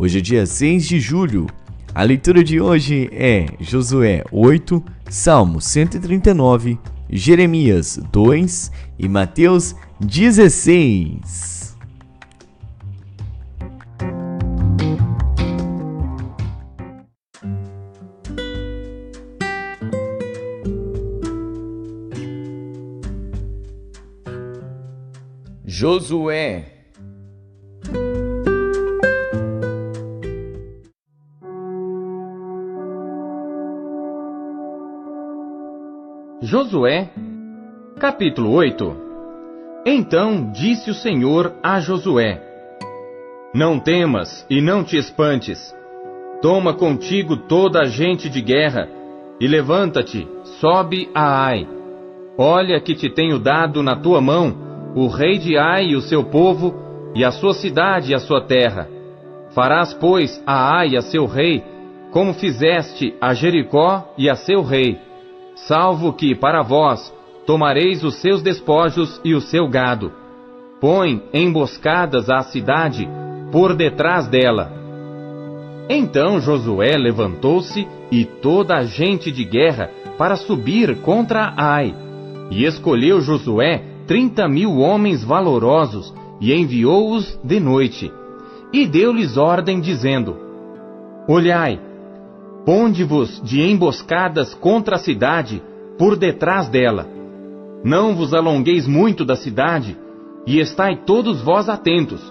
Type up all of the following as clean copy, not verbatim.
Hoje é dia 6 de julho. A leitura de hoje é Josué 8, Salmo 139, Jeremias 2 e Mateus 16. Josué. Josué, capítulo 8. Então disse o Senhor a Josué: Não temas e não te espantes. Toma contigo toda a gente de guerra e levanta-te, sobe a Ai. Olha que te tenho dado na tua mão o rei de Ai e o seu povo, e a sua cidade e a sua terra. Farás, pois, a Ai e a seu rei, como fizeste a Jericó e a seu rei, salvo que, para vós, tomareis os seus despojos e o seu gado. Põe emboscadas à cidade, por detrás dela. Então Josué levantou-se e toda a gente de guerra para subir contra Ai. E escolheu Josué 30.000 homens valorosos e enviou-os de noite. E deu-lhes ordem, dizendo: Olhai, ponde-vos de emboscadas contra a cidade, por detrás dela. Não vos alongueis muito da cidade, e estai todos vós atentos.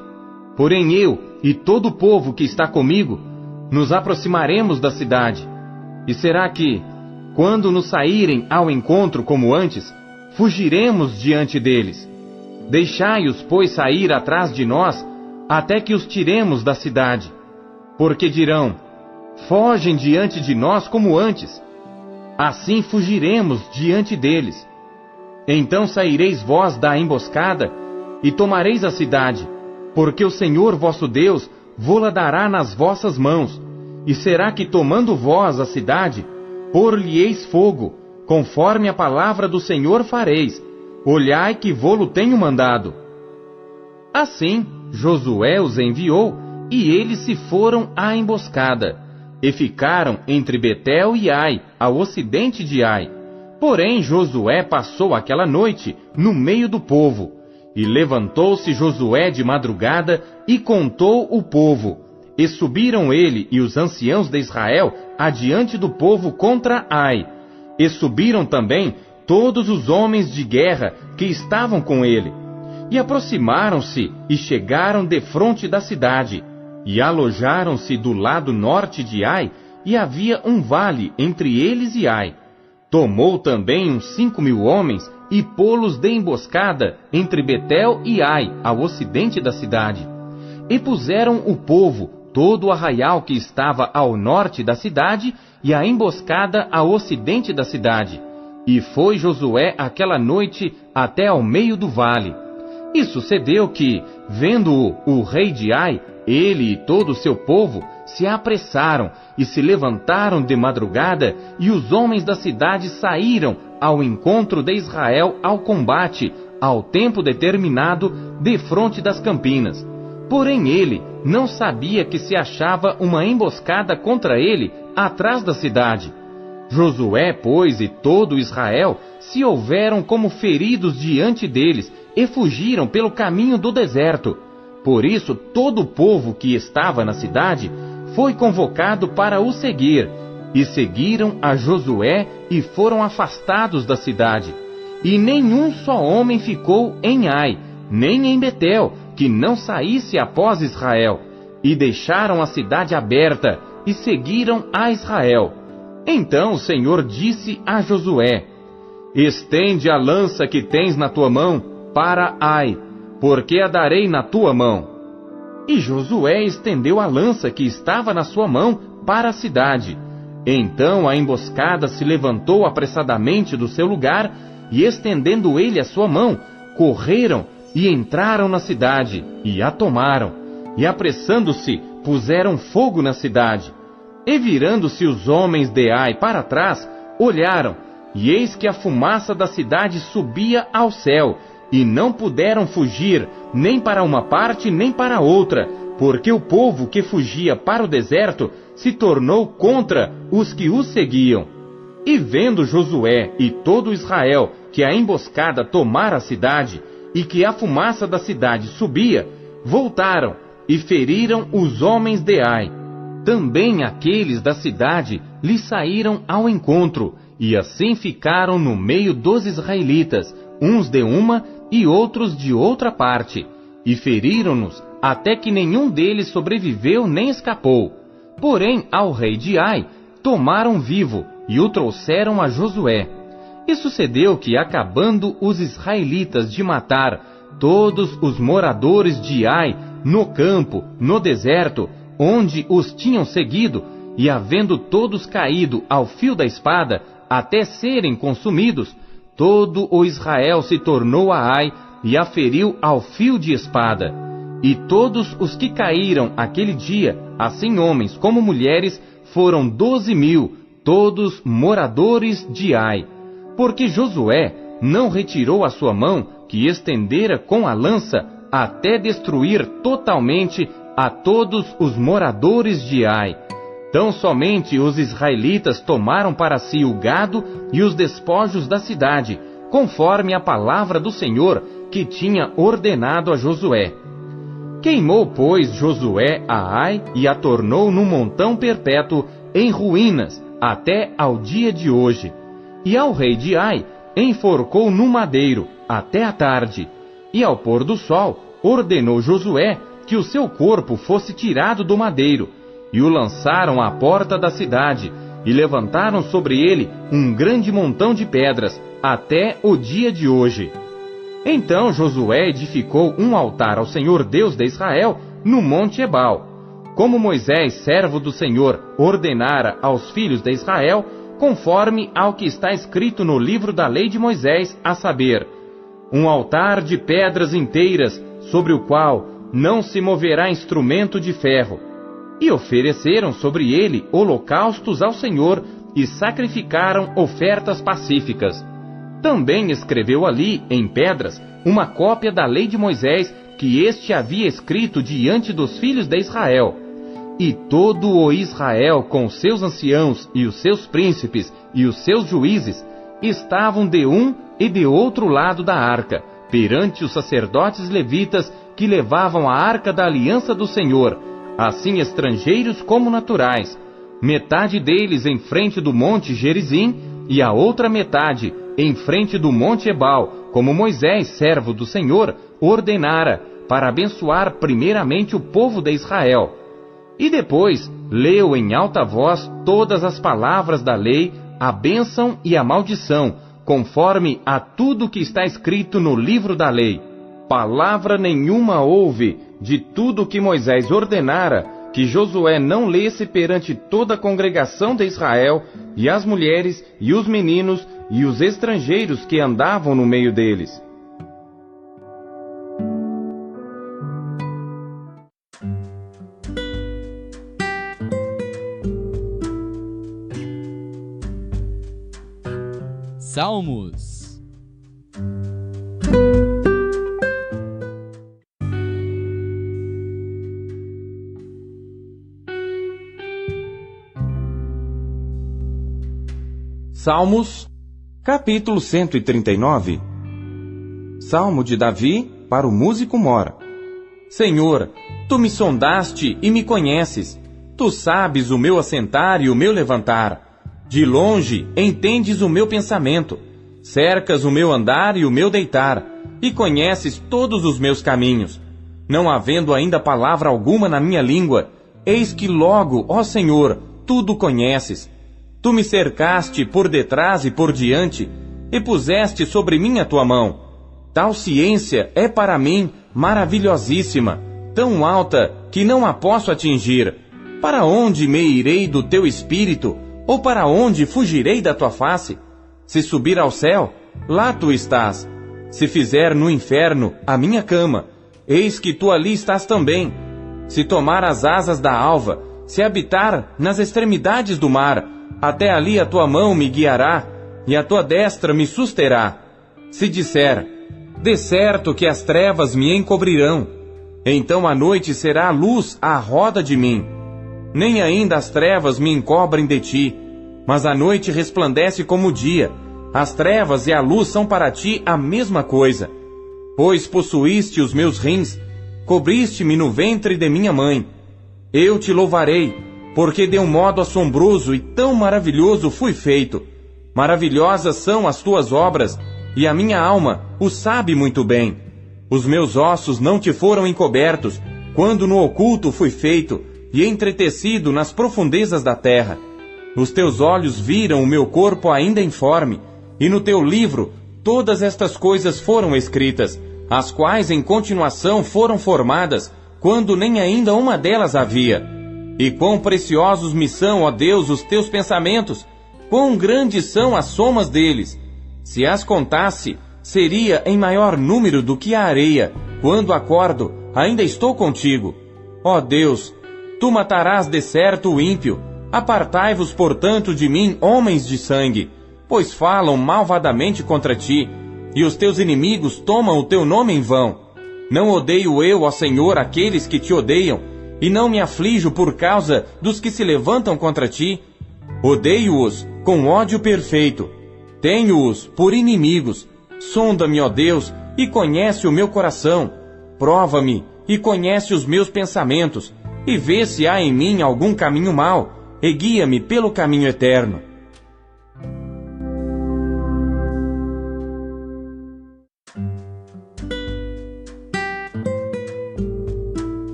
Porém eu e todo o povo que está comigo, nos aproximaremos da cidade. E será que, quando nos saírem ao encontro como antes, fugiremos diante deles? Deixai-os, pois, sair atrás de nós, até que os tiremos da cidade. Porque dirão: fogem diante de nós como antes. Assim fugiremos diante deles. Então saireis vós da emboscada e tomareis a cidade, porque o Senhor vosso Deus vô-la dará nas vossas mãos. E será que, tomando vós a cidade, pôr-lhe-eis fogo, conforme a palavra do Senhor fareis. Olhai que vô-lo tenho mandado. Assim Josué os enviou, e eles se foram à emboscada, e ficaram entre Betel e Ai, ao ocidente de Ai. Porém Josué passou aquela noite no meio do povo. E levantou-se Josué de madrugada e contou o povo. E subiram ele e os anciãos de Israel adiante do povo contra Ai. E subiram também todos os homens de guerra que estavam com ele. E aproximaram-se e chegaram defronte da cidade. E alojaram-se do lado norte de Ai, e havia um vale entre eles e Ai. Tomou também uns 5.000 homens, e pô-los de emboscada entre Betel e Ai, ao ocidente da cidade. E puseram o povo, todo o arraial que estava ao norte da cidade, e a emboscada ao ocidente da cidade. E foi Josué aquela noite até ao meio do vale. E sucedeu que, vendo-o o rei de Ai, ele e todo o seu povo se apressaram e se levantaram de madrugada, e os homens da cidade saíram ao encontro de Israel ao combate, ao tempo determinado, defronte das campinas. Porém ele não sabia que se achava uma emboscada contra ele atrás da cidade. Josué, pois, e todo Israel se houveram como feridos diante deles, e fugiram pelo caminho do deserto. Por isso todo o povo que estava na cidade foi convocado para o seguir, e seguiram a Josué e foram afastados da cidade. E nenhum só homem ficou em Ai, nem em Betel, que não saísse após Israel. E deixaram a cidade aberta, e seguiram a Israel. Então o Senhor disse a Josué: Estende a lança que tens na tua mão para Ai, porque a darei na tua mão. E Josué estendeu a lança que estava na sua mão para a cidade. Então a emboscada se levantou apressadamente do seu lugar, e estendendo ele a sua mão, correram e entraram na cidade, e a tomaram. E apressando-se, puseram fogo na cidade. E virando-se os homens de Ai para trás, olharam, e eis que a fumaça da cidade subia ao céu, e não puderam fugir, nem para uma parte nem para outra, porque o povo que fugia para o deserto se tornou contra os que o seguiam. E vendo Josué e todo Israel que a emboscada tomara a cidade, e que a fumaça da cidade subia, voltaram e feriram os homens de Ai. Também aqueles da cidade lhe saíram ao encontro, e assim ficaram no meio dos israelitas, uns de uma e outros de outra parte, e feriram-nos até que nenhum deles sobreviveu nem escapou. Porém, ao rei de Ai tomaram vivo e o trouxeram a Josué. E sucedeu que, acabando os israelitas de matar todos os moradores de Ai no campo, no deserto, onde os tinham seguido, e havendo todos caído ao fio da espada, até serem consumidos, todo o Israel se tornou a Ai e a feriu ao fio de espada. E todos os que caíram aquele dia, assim homens como mulheres, foram 12.000, todos moradores de Ai. Porque Josué não retirou a sua mão, que estendera com a lança, até destruir totalmente a todos os moradores de Ai. Tão somente os israelitas tomaram para si o gado e os despojos da cidade, conforme a palavra do Senhor que tinha ordenado a Josué. Queimou, pois, Josué a Ai e a tornou num montão perpétuo em ruínas, até ao dia de hoje. E ao rei de Ai enforcou no madeiro, até a tarde. E ao pôr do sol, ordenou Josué que o seu corpo fosse tirado do madeiro, e o lançaram à porta da cidade, e levantaram sobre ele um grande montão de pedras, até o dia de hoje. Então Josué edificou um altar ao Senhor Deus de Israel no monte Ebal, como Moisés, servo do Senhor, ordenara aos filhos de Israel, conforme ao que está escrito no livro da lei de Moisés, a saber, um altar de pedras inteiras, sobre o qual não se moverá instrumento de ferro. E ofereceram sobre ele holocaustos ao Senhor, e sacrificaram ofertas pacíficas. Também escreveu ali, em pedras, uma cópia da lei de Moisés, que este havia escrito diante dos filhos de Israel. E todo o Israel, com seus anciãos, e os seus príncipes, e os seus juízes, estavam de um e de outro lado da arca, perante os sacerdotes levitas, que levavam a arca da aliança do Senhor, assim estrangeiros como naturais, metade deles em frente do monte Gerizim, e a outra metade em frente do monte Ebal, como Moisés, servo do Senhor, ordenara, para abençoar primeiramente o povo de Israel. E depois leu em alta voz todas as palavras da lei, a bênção e a maldição, conforme a tudo que está escrito no livro da lei. Palavra nenhuma houve de tudo que Moisés ordenara, que Josué não lesse perante toda a congregação de Israel, e as mulheres, e os meninos, e os estrangeiros que andavam no meio deles. Salmos. Salmos, capítulo 139. Salmo de Davi para o músico mor. Senhor, Tu me sondaste e me conheces. Tu sabes o meu assentar e o meu levantar. De longe entendes o meu pensamento. Cercas o meu andar e o meu deitar, e conheces todos os meus caminhos. Não havendo ainda palavra alguma na minha língua, eis que logo, ó Senhor, tudo conheces. Tu me cercaste por detrás e por diante, e puseste sobre mim a tua mão. Tal ciência é para mim maravilhosíssima, tão alta que não a posso atingir. Para onde me irei do teu espírito, ou para onde fugirei da tua face? Se subir ao céu, lá tu estás. Se fizer no inferno a minha cama, eis que tu ali estás também. Se tomar as asas da alva, se habitar nas extremidades do mar, até ali a tua mão me guiará, e a tua destra me susterá. Se disser, de certo que as trevas me encobrirão, Então a noite será a luz à roda de mim. Nem ainda as trevas me encobrem de ti, mas a noite resplandece como o dia. As trevas e a luz são para ti a mesma coisa. Pois possuíste os meus rins, cobriste-me no ventre de minha mãe. Eu te louvarei, porque de um modo assombroso e tão maravilhoso fui feito. Maravilhosas são as tuas obras, e a minha alma o sabe muito bem. Os meus ossos não te foram encobertos, quando no oculto fui feito, e entretecido nas profundezas da terra. Os teus olhos viram o meu corpo ainda informe, e no teu livro todas estas coisas foram escritas, as quais em continuação foram formadas, quando nem ainda uma delas havia. E quão preciosos me são, ó Deus, os teus pensamentos, quão grandes são as somas deles. Se as contasse, seria em maior número do que a areia. Quando acordo, ainda estou contigo. Ó Deus, tu matarás de certo o ímpio. Apartai-vos, portanto, de mim, homens de sangue, pois falam malvadamente contra ti, e os teus inimigos tomam o teu nome em vão. Não odeio eu, ó Senhor, aqueles que te odeiam, e não me aflijo por causa dos que se levantam contra ti. Odeio-os com ódio perfeito. Tenho-os por inimigos. Sonda-me, ó Deus, e conhece o meu coração. Prova-me e conhece os meus pensamentos, e vê se há em mim algum caminho mau, e guia-me pelo caminho eterno.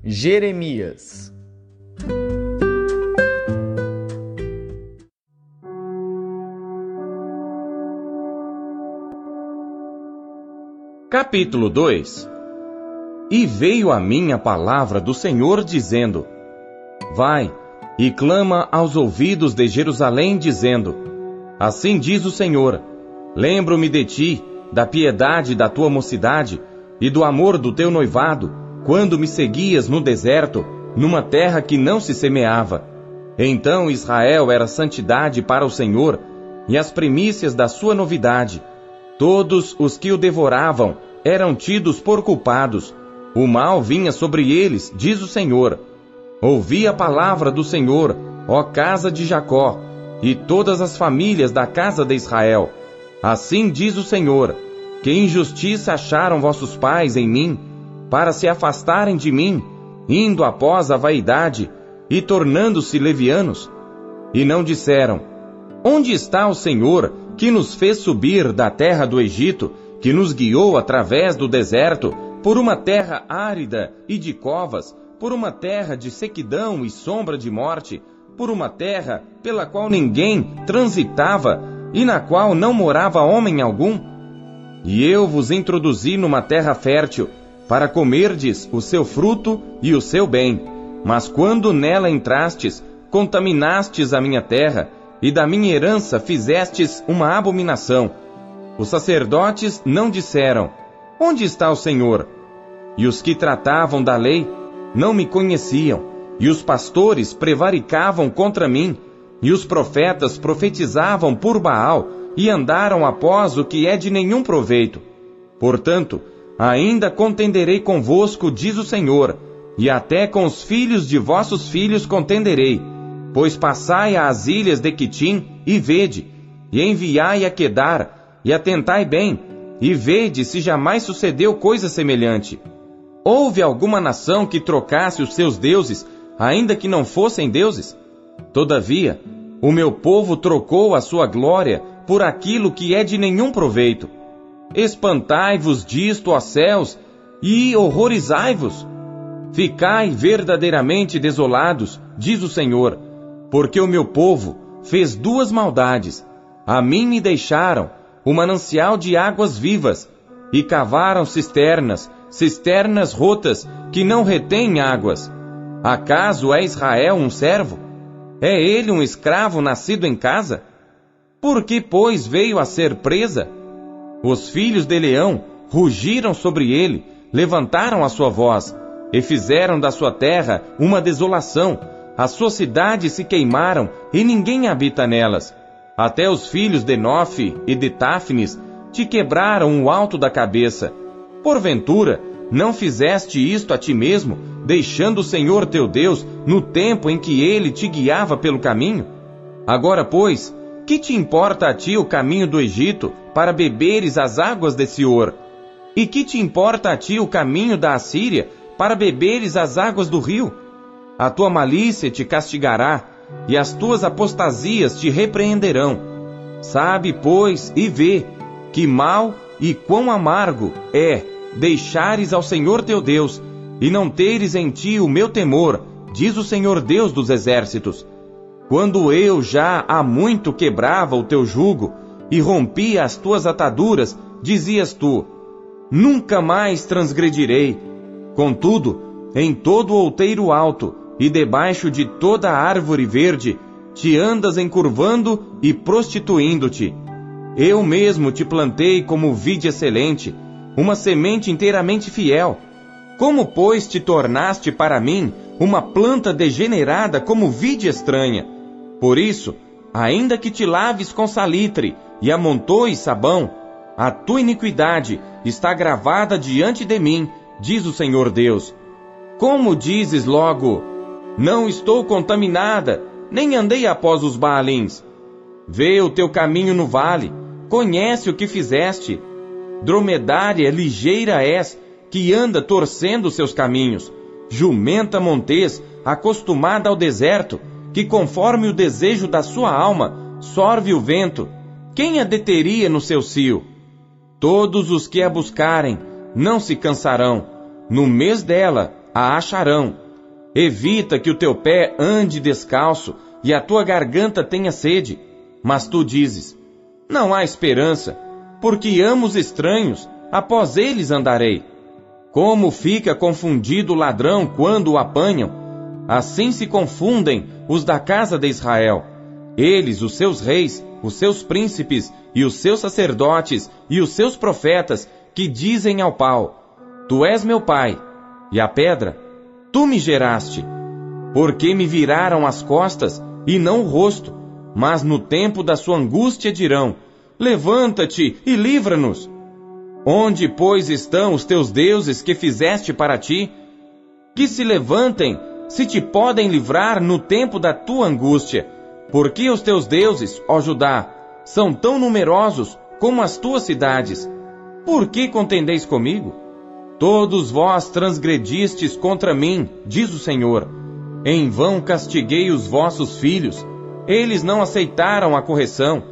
Jeremias. Capítulo 2. E veio a mim a palavra do Senhor, dizendo: Vai, e clama aos ouvidos de Jerusalém, dizendo: Assim diz o Senhor, lembro-me de ti, da piedade da tua mocidade, e do amor do teu noivado, quando me seguias no deserto, numa terra que não se semeava. Então Israel era santidade para o Senhor, e as primícias da sua novidade. Todos os que o devoravam eram tidos por culpados. O mal vinha sobre eles, diz o Senhor. Ouvi a palavra do Senhor, ó casa de Jacó, e todas as famílias da casa de Israel. Assim diz o Senhor, que injustiça acharam vossos pais em mim, para se afastarem de mim, indo após a vaidade, e tornando-se levianos. E não disseram: Onde está o Senhor, que nos fez subir da terra do Egito, que nos guiou através do deserto, por uma terra árida e de covas, por uma terra de sequidão e sombra de morte, por uma terra pela qual ninguém transitava, e na qual não morava homem algum? E eu vos introduzi numa terra fértil, para comerdes o seu fruto e o seu bem. Mas quando nela entrastes, contaminastes a minha terra, e da minha herança fizestes uma abominação. Os sacerdotes não disseram: Onde está o Senhor? E os que tratavam da lei não me conheciam, e os pastores prevaricavam contra mim, e os profetas profetizavam por Baal, e andaram após o que é de nenhum proveito. Portanto, ainda contenderei convosco, diz o Senhor, e até com os filhos de vossos filhos contenderei. Pois passai às ilhas de Quitim, e vede, e enviai a Quedar, e atentai bem, e vede se jamais sucedeu coisa semelhante. Houve alguma nação que trocasse os seus deuses, ainda que não fossem deuses? Todavia, o meu povo trocou a sua glória por aquilo que é de nenhum proveito. Espantai-vos disto, ó céus, e horrorizai-vos. Ficai verdadeiramente desolados, diz o Senhor, porque o meu povo fez duas maldades. A mim me deixaram o manancial de águas vivas, e cavaram cisternas rotas, que não retêm águas. Acaso é Israel um servo? É ele um escravo nascido em casa? Por que, pois, veio a ser presa? Os filhos de Leão rugiram sobre ele, levantaram a sua voz, e fizeram da sua terra uma desolação. As suas cidades se queimaram, e ninguém habita nelas. Até os filhos de Nofe e de Táfnis te quebraram o alto da cabeça. Porventura, não fizeste isto a ti mesmo, deixando o Senhor teu Deus no tempo em que Ele te guiava pelo caminho? Agora, pois, que te importa a ti o caminho do Egito, para beberes as águas de Sior? E que te importa a ti o caminho da Assíria, para beberes as águas do rio? A tua malícia te castigará, e as tuas apostasias te repreenderão. Sabe, pois, e vê, que mal e quão amargo é deixares ao Senhor teu Deus, e não teres em ti o meu temor, diz o Senhor Deus dos exércitos. Quando eu já há muito quebrava o teu jugo, e rompia as tuas ataduras, dizias tu, nunca mais transgredirei. Contudo, em todo outeiro alto, e debaixo de toda árvore verde, te andas encurvando e prostituindo-te. Eu mesmo te plantei como vide excelente, uma semente inteiramente fiel. Como, pois, te tornaste para mim uma planta degenerada como vide estranha? Por isso, ainda que te laves com salitre e amontoes sabão, a tua iniquidade está gravada diante de mim, diz o Senhor Deus. Como dizes logo, não estou contaminada, nem andei após os Baalins. Vê o teu caminho no vale, conhece o que fizeste. Dromedária ligeira és, que anda torcendo seus caminhos. Jumenta montês, acostumada ao deserto, que conforme o desejo da sua alma, sorve o vento. Quem a deteria no seu cio? Todos os que a buscarem não se cansarão. No mês dela a acharão. Evita que o teu pé ande descalço e a tua garganta tenha sede. Mas tu dizes, não há esperança, porque amo os estranhos, após eles andarei. Como fica confundido o ladrão quando o apanham, assim se confundem os da casa de Israel. Eles, os seus reis, os seus príncipes, e os seus sacerdotes, e os seus profetas, que dizem ao pau, tu és meu pai, e a pedra, tu me geraste. Porque me viraram as costas, e não o rosto, mas no tempo da sua angústia dirão, levanta-te e livra-nos. Onde, pois, estão os teus deuses que fizeste para ti? Que se levantem, se te podem livrar no tempo da tua angústia. Porque os teus deuses, ó Judá, são tão numerosos como as tuas cidades. Por que contendeis comigo? Todos vós transgredistes contra mim, diz o Senhor. Em vão castiguei os vossos filhos. Eles não aceitaram a correção.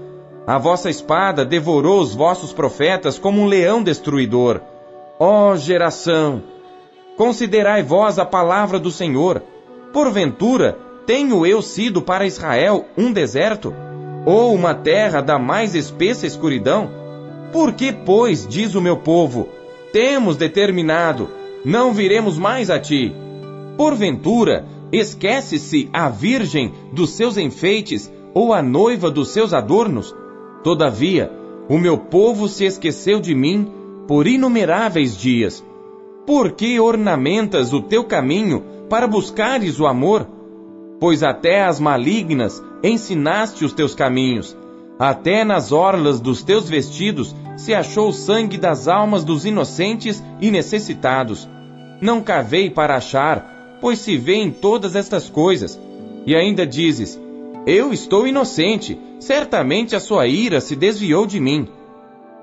A vossa espada devorou os vossos profetas como um leão destruidor. Ó geração, considerai vós a palavra do Senhor. Porventura, tenho eu sido para Israel um deserto? Ou uma terra da mais espessa escuridão? Por que, pois, diz o meu povo, temos determinado, não viremos mais a ti? Porventura, esquece-se a virgem dos seus enfeites, ou a noiva dos seus adornos? Todavia, o meu povo se esqueceu de mim por inumeráveis dias. Por que ornamentas o teu caminho para buscares o amor? Pois até as malignas ensinaste os teus caminhos. Até nas orlas dos teus vestidos se achou o sangue das almas dos inocentes e necessitados. Não cavei para achar, pois se vêem todas estas coisas. E ainda dizes, eu estou inocente, certamente a sua ira se desviou de mim.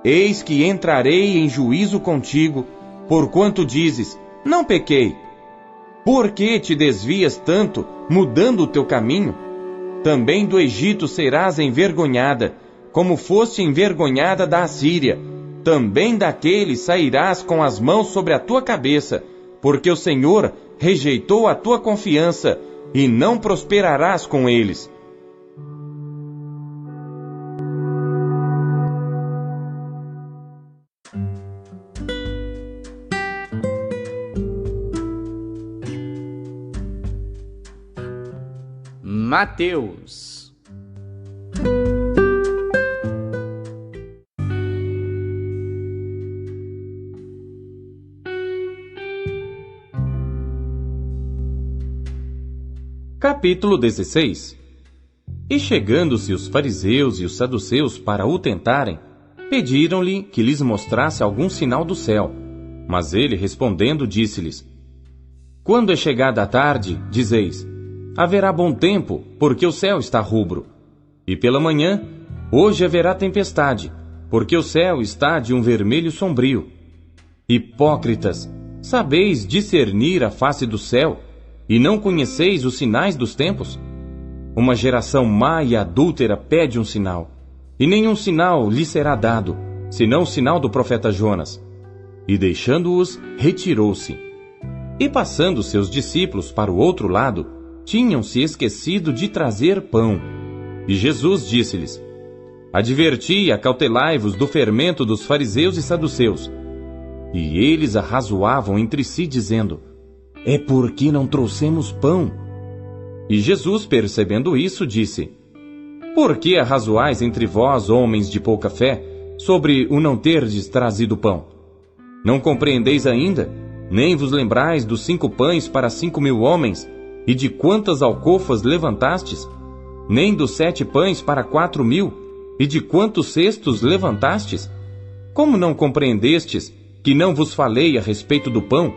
Eis que entrarei em juízo contigo, porquanto dizes, não pequei. Por que te desvias tanto, mudando o teu caminho? Também do Egito serás envergonhada, como foste envergonhada da Assíria. Também daquele sairás com as mãos sobre a tua cabeça, porque o Senhor rejeitou a tua confiança, e não prosperarás com eles. Mateus. Capítulo 16. E chegando-se os fariseus e os saduceus para o tentarem, Pediram-lhe que lhes mostrasse algum sinal do céu, mas ele, respondendo, disse-lhes: Quando é chegada a tarde, dizeis: haverá bom tempo, porque o céu está rubro. E pela manhã, hoje haverá tempestade, porque o céu está de um vermelho sombrio. Hipócritas, sabeis discernir a face do céu, e não conheceis os sinais dos tempos? Uma geração má e adúltera pede um sinal, e nenhum sinal lhe será dado, senão o sinal do profeta Jonas. E deixando-os, retirou-se. E passando seus discípulos para o outro lado, tinham-se esquecido de trazer pão. E Jesus disse-lhes: Adverti e acautelai-vos do fermento dos fariseus e saduceus. E eles arrazoavam entre si, dizendo: É porque não trouxemos pão. E Jesus, percebendo isso, disse: Por que arrazoais entre vós, homens de pouca fé, sobre o não terdes trazido pão? Não compreendeis ainda, nem vos lembrais dos 5 pães para 5.000 homens, e de quantas alcofas levantastes? Nem dos 7 pães para 4.000, e de quantos cestos levantastes? Como não compreendestes que não vos falei a respeito do pão,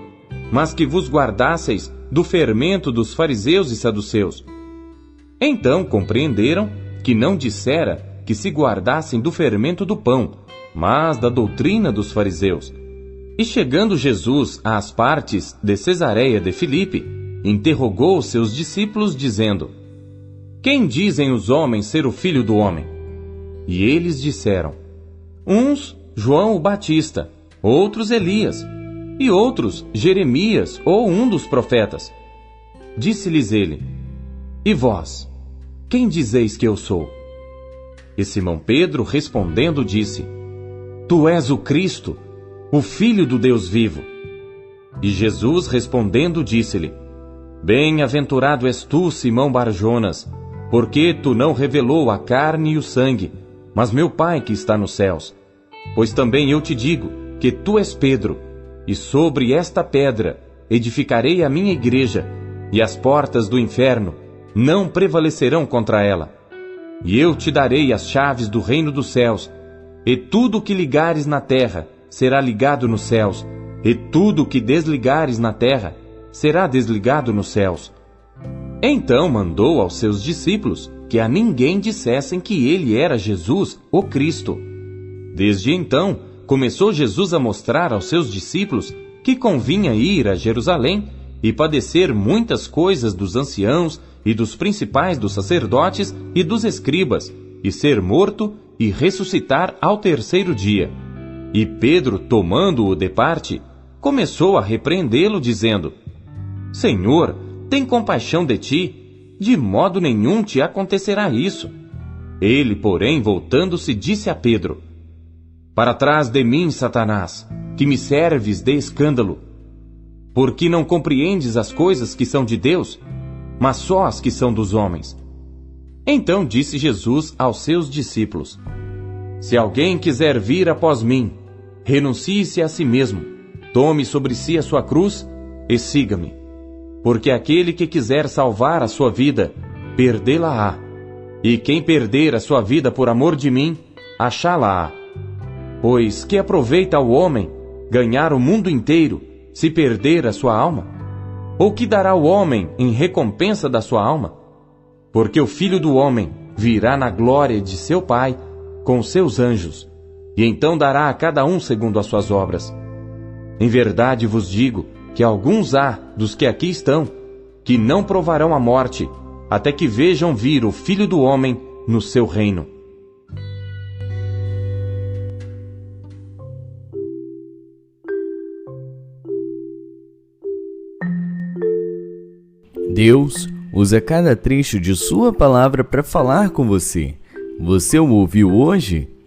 mas que vos guardasseis do fermento dos fariseus e saduceus? Então compreenderam que não dissera que se guardassem do fermento do pão, mas da doutrina dos fariseus. E chegando Jesus às partes de Cesareia de Filipe, interrogou os seus discípulos, dizendo: Quem dizem os homens ser o Filho do Homem? E eles disseram: Uns, João o Batista, outros Elias, e outros Jeremias ou um dos profetas. Disse-lhes ele: E vós, quem dizeis que eu sou? E Simão Pedro, respondendo, disse: Tu és o Cristo, o Filho do Deus vivo. E Jesus, respondendo, disse-lhe: Bem-aventurado és tu, Simão Bar-Jonas, porque tu não revelou a carne e o sangue, mas meu Pai que está nos céus. Pois também eu te digo que tu és Pedro, e sobre esta pedra edificarei a minha igreja, e as portas do inferno não prevalecerão contra ela. E eu te darei as chaves do reino dos céus, e tudo o que ligares na terra será ligado nos céus, e tudo o que desligares na terra será desligado nos céus. Então mandou aos seus discípulos que a ninguém dissessem que ele era Jesus, o Cristo. Desde então, começou Jesus a mostrar aos seus discípulos que convinha ir a Jerusalém e padecer muitas coisas dos anciãos e dos principais dos sacerdotes e dos escribas, e ser morto e ressuscitar ao terceiro dia. E Pedro, tomando-o de parte, começou a repreendê-lo, dizendo: Senhor, tem compaixão de ti, de modo nenhum te acontecerá isso. Ele, porém, voltando-se, disse a Pedro: Para trás de mim, Satanás, que me serves de escândalo, porque não compreendes as coisas que são de Deus, mas só as que são dos homens. Então disse Jesus aos seus discípulos: Se alguém quiser vir após mim, renuncie-se a si mesmo, tome sobre si a sua cruz e siga-me. Porque aquele que quiser salvar a sua vida, perdê-la-á. E quem perder a sua vida por amor de mim, achá-la-á. Pois que aproveita ao homem ganhar o mundo inteiro, se perder a sua alma? Ou que dará o homem em recompensa da sua alma? Porque o Filho do Homem virá na glória de seu Pai com seus anjos, e então dará a cada um segundo as suas obras. Em verdade vos digo que alguns há dos que aqui estão, que não provarão a morte, até que vejam vir o Filho do Homem no seu reino. Deus usa cada trecho de sua palavra para falar com você. Você o ouviu hoje?